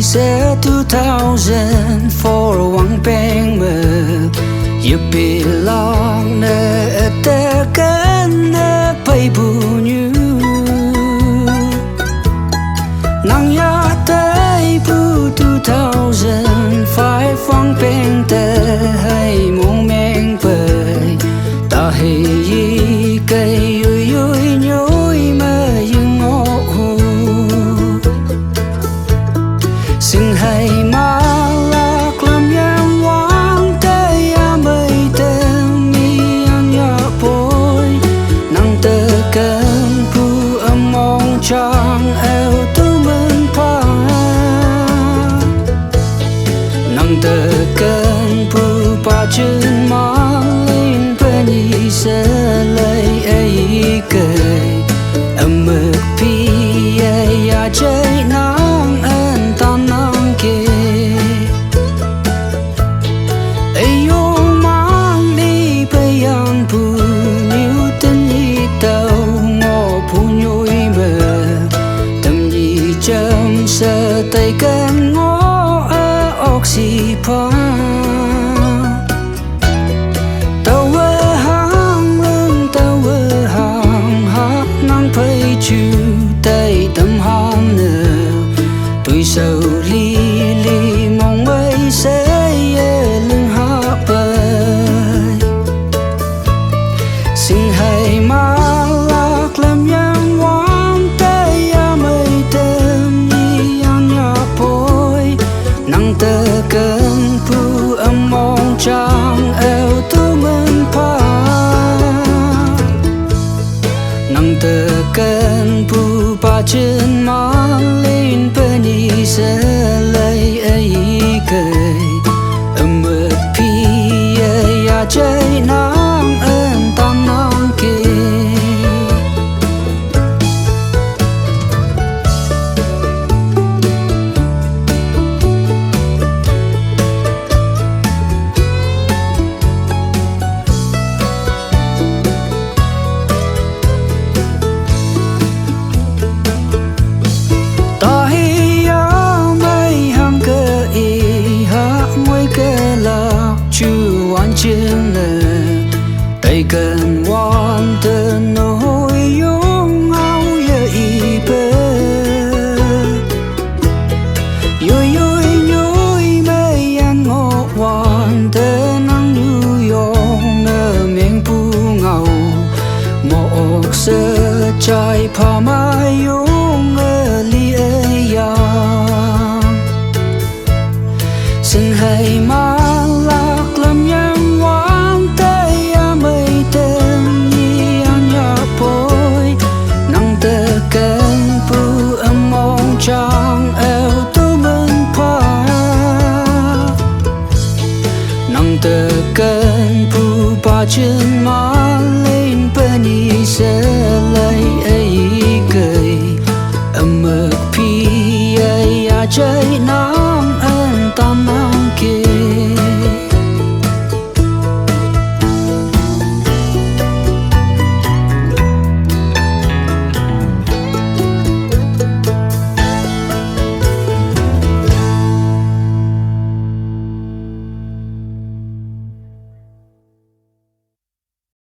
sẽ 2000 for one bang mơ you belong nè te kan nè bay bu như nang ya tay bu 2000 phải phong bang te hay mong mang bay ta hay yi cây ơi ơi nhối mơ nhưng ngõ xin hay mà lạc làm em hoang tay mây tên mi ăn nhà bôi nắng tơ cơn pu âm mong trăng eo tu mơn pha nắng tơ cơn pu ba chân má lên bên y sẽ lấy ấy cười âm mực pi ya chơi nắng an tan nắng kề ayo mang đi bay an pu nhiều tên y tàu ngõ pu nhoi mờ tâm y chăm sợ tay can ngõ oxy pa chu tay tâm ham nở tuổi sầu li li mong mây sẽ lưng hạ bơi xin hãy mà lạc làm nhang hoang tay mây tên đi ăn nhà bôi nắng tơ cơn pu âm mong trăng eo tu mơn pa nắng tơ cơn pu ba chân má lên bên y sẽ lấy ấy cười âm mực pi ya chơi nắng ơn tan nắng kề chân nè tay cần quan tên nỗi yong áo y bê yoi yoi nhoi mây ăn ngọ quan tên nắng New York nè miền pu ngầu một sơ trái pa mai yong li ya xin hãy mà lạc làm nhang trăng eo tu mơn pa nắng tơ cơn pu ba chân má lên bên y sẽ lấy ấy cười âm mực pi ya chơi nắng an tan